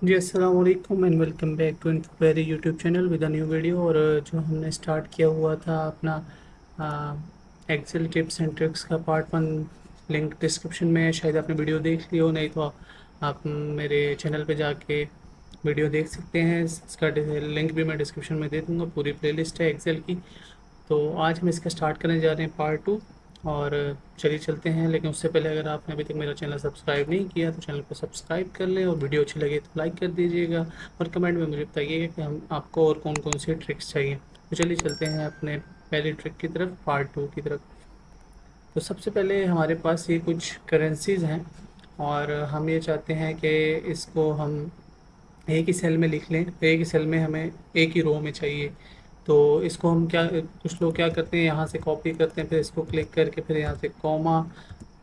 जी अस्सलाम वालेकुम and welcome back to Infovery YouTube channel with a new video. और जो हमने स्टार्ट किया हुआ था अपना एक्सेल टिप्स एंड ट्रिक्स का पार्ट 1, लिंक डिस्क्रिप्शन में है। शायद आपने वीडियो देख ली हो, नहीं तो आप मेरे चैनल पे जाके वीडियो देख सकते हैं। इसका लिंक भी मैं डिस्क्रिप्शन में दे दूँगा। पूरी प्लेलिस्ट है एक्सेल की। तो आज हम इसका स्टार्ट करने जा रहे हैं पार्ट 2। और चलिए चलते हैं, लेकिन उससे पहले अगर आपने अभी तक मेरा चैनल सब्सक्राइब नहीं किया तो चैनल को सब्सक्राइब कर लें, और वीडियो अच्छी लगे तो लाइक कर दीजिएगा, और कमेंट में मुझे बताइएगा कि हम आपको और कौन कौन से ट्रिक्स चाहिए। तो चलिए चलते हैं अपने पहली ट्रिक की तरफ, पार्ट 2 की तरफ। तो सबसे पहले हमारे पास ये कुछ करेंसीज हैं, और हम ये चाहते हैं कि इसको हम एक ही सेल में लिख लें। एक ही सेल में हमें एक ही रो में चाहिए। तो इसको हम क्या, कुछ लोग क्या करते हैं, यहाँ से कॉपी करते हैं, फिर इसको क्लिक करके फिर यहाँ से कॉमा,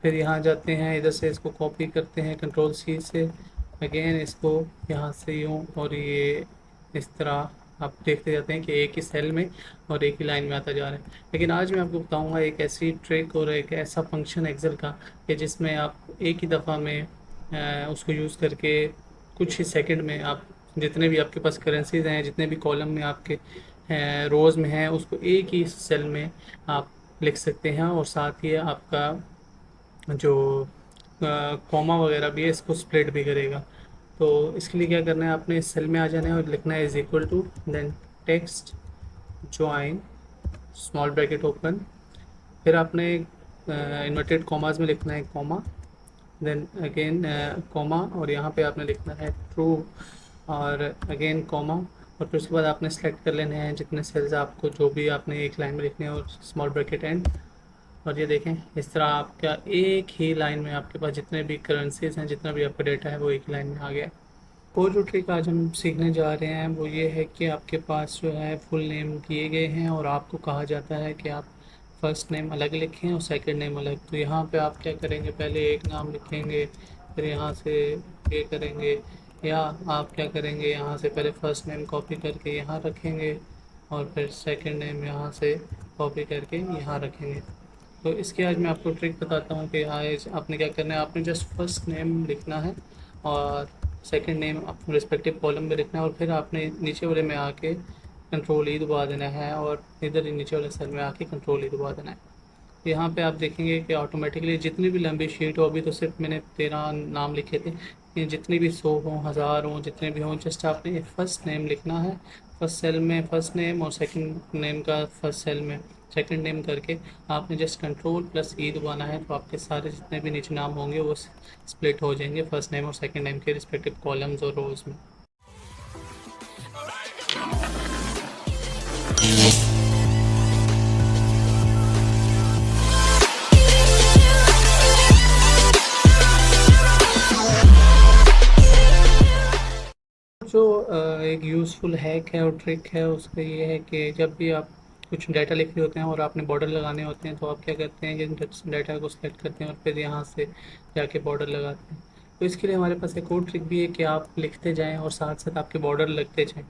फिर यहाँ जाते हैं, इधर से इसको कॉपी करते हैं कंट्रोल C से, अगेन इसको यहाँ से यूँ, और ये इस तरह आप देखते जाते हैं कि एक ही सेल में और एक ही लाइन में आता जा रहा है। लेकिन आज मैं आपको बताऊंगा एक ऐसी ट्रिक और एक ऐसा फंक्शन एक्सेल का कि जिसमें आप एक ही दफ़ा में उसको यूज़ करके कुछ ही सेकंड में आप जितने भी आपके पास करेंसीज हैं, जितने भी कॉलम में आपके रोज़ में हैं, उसको एक ही सेल में आप लिख सकते हैं। और साथ ही आपका जो कॉमा वगैरह भी है इसको स्प्लिट भी करेगा। तो इसके लिए क्या करना है, आपने इस सेल में आ जाना है और लिखना है is equal to, then text join small bracket open, फिर आपने इन्वर्टेड कॉमास में लिखना है कॉमा, देन अगेन कॉमा, और यहाँ पे आपने लिखना है ट्रू, और अगेन कॉमा, और फिर उसके बाद आपने सेलेक्ट कर लेने हैं जितने सेल्स आपको, जो भी आपने एक लाइन में लिखने हैं, और स्मॉल ब्रैकेट एंड। और ये देखें, इस तरह आपका एक ही लाइन में आपके पास जितने भी करेंसीज हैं, जितना भी आपका डेटा है, वो एक ही लाइन में आ गया। और जो ट्रिक आज हम सीखने जा रहे हैं वो ये है कि आपके पास जो है फुल नेम दिए गए हैं, और आपको कहा जाता है कि आप फर्स्ट नेम अलग लिखें और सेकंड नेम अलग। तो यहाँ पे आप क्या करेंगे, पहले एक नाम लिखेंगे, फिर यहाँ से ये करेंगे, या आप क्या करेंगे, यहाँ से पहले फर्स्ट नेम कॉपी करके यहाँ रखेंगे, और फिर सेकंड नेम यहाँ से कॉपी करके यहाँ रखेंगे। तो इसकी आज मैं आपको ट्रिक बताता हूँ कि आज आपने क्या करना है। आपने जस्ट फर्स्ट नेम लिखना है, और सेकंड नेम अपने रिस्पेक्टिव कॉलम में लिखना है, और फिर आपने नीचे वाले में आके कंट्रोल E दबा देना है, और इधर ही नीचे वाले सेल में आके कंट्रोल E दबा देना है। यहाँ पे आप देखेंगे कि ऑटोमेटिकली जितनी भी लंबी शीट हो, अभी तो सिर्फ मैंने 13 नाम लिखे थे, ये जितनी भी 100 हों, 1000 हों, जितने भी हों, जस्ट आपने फर्स्ट नेम लिखना है। फर्स्ट सेल में फर्स्ट नेम, और सेकंड नेम का फर्स्ट सेल में सेकंड नेम करके आपने जस्ट कंट्रोल+E दबाना है। तो आपके सारे जितने भी नीचे नाम होंगे वो स्प्लिट हो जाएंगे फर्स्ट नेम और सेकंड नेम के रिस्पेक्टिव कॉलम्स और रोज में। जो एक यूज़फुल हैक है और ट्रिक है उसका ये है कि जब भी आप कुछ डाटा लिख रहे होते हैं और आपने बॉर्डर लगाने होते हैं, तो आप क्या करते हैं कि डाटा को सिलेक्ट करते हैं और फिर यहाँ से जाके बॉर्डर लगाते हैं। तो इसके लिए हमारे पास एक और ट्रिक भी है कि आप लिखते जाएं और साथ साथ आपके बॉर्डर लगते जाएं।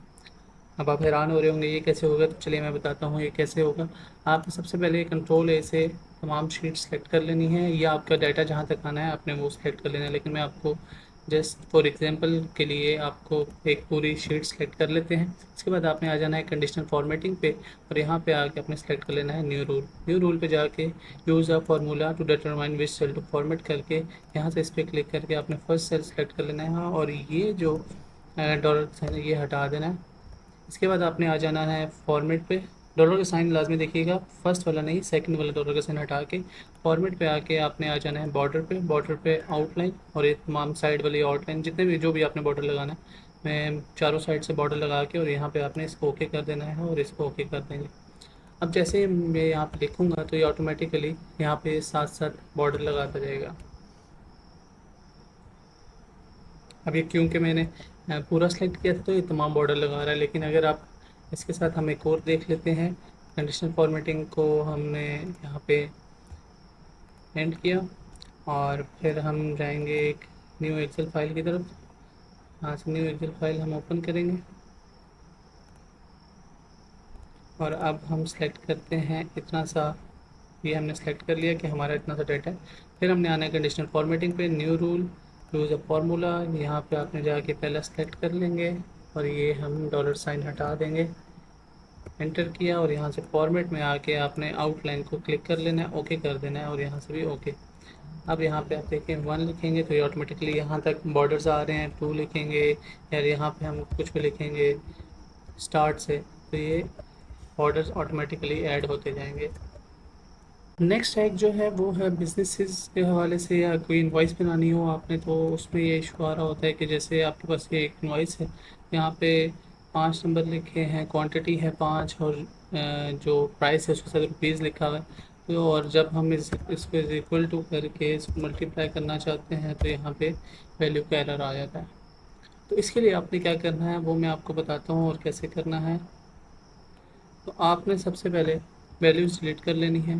अब आप हैरान हो रहे होंगे ये कैसे होगा, तो चलिए मैं बताता हूँ ये कैसे होगा। आपने सबसे पहले कंट्रोल A से तमाम शीट सेलेक्ट कर लेनी है, या आपका डाटा जहाँ तक आना है आपने वो सेलेक्ट कर लेना है। लेकिन मैं आपको जस्ट फॉर एग्जांपल के लिए आपको एक पूरी शीट सेलेक्ट कर लेते हैं। इसके बाद आपने आ जाना है कंडीशनल फॉर्मेटिंग पे, और यहाँ पे आके आपने सेलेक्ट कर लेना है न्यू रूल। न्यू रूल पे जाके use a formula to determine which cell to format करके यहाँ से इस पर क्लिक करके आपने फर्स्ट सेल सेलेक्ट कर लेना है, और ये जो डॉलर साइन है ये हटा देना है। इसके बाद आपने आ जाना है फॉर्मेट पे। डॉलर का साइन लाजमी देखिएगा, फर्स्ट वाला नहीं, सेकंड वाला डॉलर का साइन हटा के फॉर्मेट पे आके आपने आ जाना है बॉर्डर पे। बॉर्डर पे आउटलाइन, और ये तमाम साइड वाली आउटलाइन जितने भी जो भी आपने बॉर्डर लगाना है, मैं चारों साइड से बॉर्डर लगा के, और यहाँ पे आपने इसको ओके कर देना है, और इसको ओके कर देंगे। अब जैसे मैं यहाँ पे लिखूँगा तो ये ऑटोमेटिकली यहाँ पे साथ साथ बॉर्डर लगाता जाएगा। अब ये क्योंकि मैंने पूरा सेलेक्ट किया था तो ये तमाम बॉर्डर लगा रहा है। लेकिन अगर आप इसके साथ हम एक और देख लेते हैं, कंडीशनल फॉर्मेटिंग को हमने यहाँ पे एंड किया, और फिर हम जाएंगे एक न्यू एक्सेल फाइल की तरफ। यहाँ से न्यू एक्सेल फाइल हम ओपन करेंगे, और अब हम सेलेक्ट करते हैं इतना सा। ये हमने सेलेक्ट कर लिया कि हमारा इतना सा डाटा है। फिर हमने आना है कंडीशनल फॉर्मेटिंग पे, new rule, use a formula, यहाँ पे आपने जाके पहला सेलेक्ट कर लेंगे और ये हम डॉलर साइन हटा देंगे, एंटर किया और यहाँ से फॉर्मेट में आके आपने आउटलाइन को क्लिक कर लेना है, ओके कर देना है और यहाँ से भी ओके। अब यहाँ पे आप देखें 1 लिखेंगे तो ये ऑटोमेटिकली यहाँ तक बॉर्डर्स आ रहे हैं, 2 लिखेंगे या यहाँ पे हम कुछ भी लिखेंगे स्टार्ट से तो ये बॉर्डर्स ऑटोमेटिकली ऐड होते जाएंगे। नेक्स्ट हैक जो है वो है बिजनेसेस के हवाले से, या कोई इनवॉइस बनानी हो आपने तो उसमें ये इशू आ रहा होता है कि जैसे आपके पास ये एक इनवॉइस है, यहाँ पे 5 नंबर लिखे हैं, क्वांटिटी है 5 और जो प्राइस है उसके साथ रुपीज़ लिखा हुआ है। तो और जब हम इसको इक्वल टू करके इसको मल्टीप्लाई करना चाहते हैं तो यहाँ पे वैल्यू का एरर आ जाता है। तो इसके लिए आपने क्या करना है वो मैं आपको बताता हूँ और कैसे करना है। तो आपने सबसे पहले वैल्यूज़ डिलीट कर लेनी है,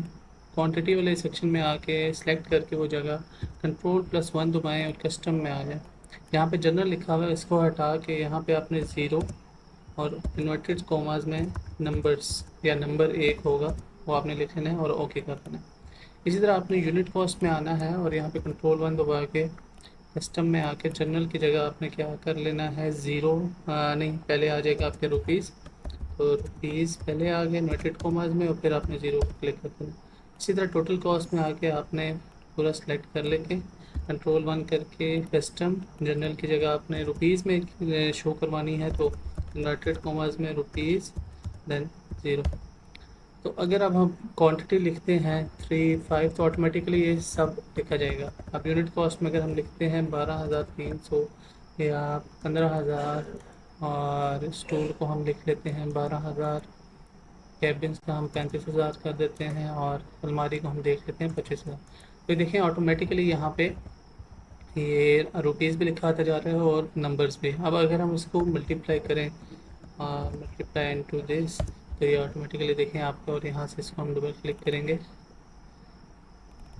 क्वांटिटी वाले सेक्शन में आके सिलेक्ट करके वो जगह Ctrl+1 दबाएं और कस्टम में आ जाए। यहाँ पे जनरल लिखा हुआ है, इसको हटा के यहाँ पे आपने ज़ीरो और इन्वर्टेड कॉमास में नंबर्स या नंबर 1 होगा वो आपने लिख लेना है और ओके कर देना है। इसी तरह आपने यूनिट कॉस्ट में आना है और यहाँ पे Ctrl+1 दबा के कस्टम में आके जनरल की जगह आपने क्या कर लेना है, ज़ीरो नहीं पहले आ जाएगा आपके रुपीज़, तो रुपीज़ पहले आ गए इन्वर्टेड कॉमास में और फिर आपने ज़ीरो को क्लिक कर देना। इसी तरह टोटल कॉस्ट में आके आपने पूरा सेलेक्ट कर लेके Ctrl+1 करके कस्टम जनरल की जगह आपने रुपीज़ में शो करवानी है तो इन्वर्टेड कॉमास में रुपीज़ देन ज़ीरो। तो अगर अब हम क्वांटिटी लिखते हैं 3 5 तो ऑटोमेटिकली ये सब लिखा जाएगा। अब यूनिट कॉस्ट में अगर हम लिखते हैं 12,300 या 15,000 और स्टूल को हम लिख लेते हैं 12,000, कैबिन्स का हम 35,000 कर देते हैं और अलमारी को हम देख लेते हैं 25,000। तो देखें ऑटोमेटिकली यहाँ पे ये रुपीज़ भी लिखा आता जा रहा है और नंबर्स भी। अब अगर हम इसको मल्टीप्लाई करें, मल्टीप्लाई इनटू दिस, तो ये ऑटोमेटिकली देखें आपको, और यहाँ से इसको हम डबल क्लिक करेंगे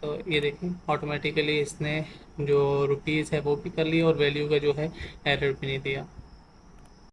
तो ये देखें ऑटोमेटिकली इसने जो रुपीज़ है वो भी कर लिया और वैल्यू का जो है एरर भी नहीं दिया।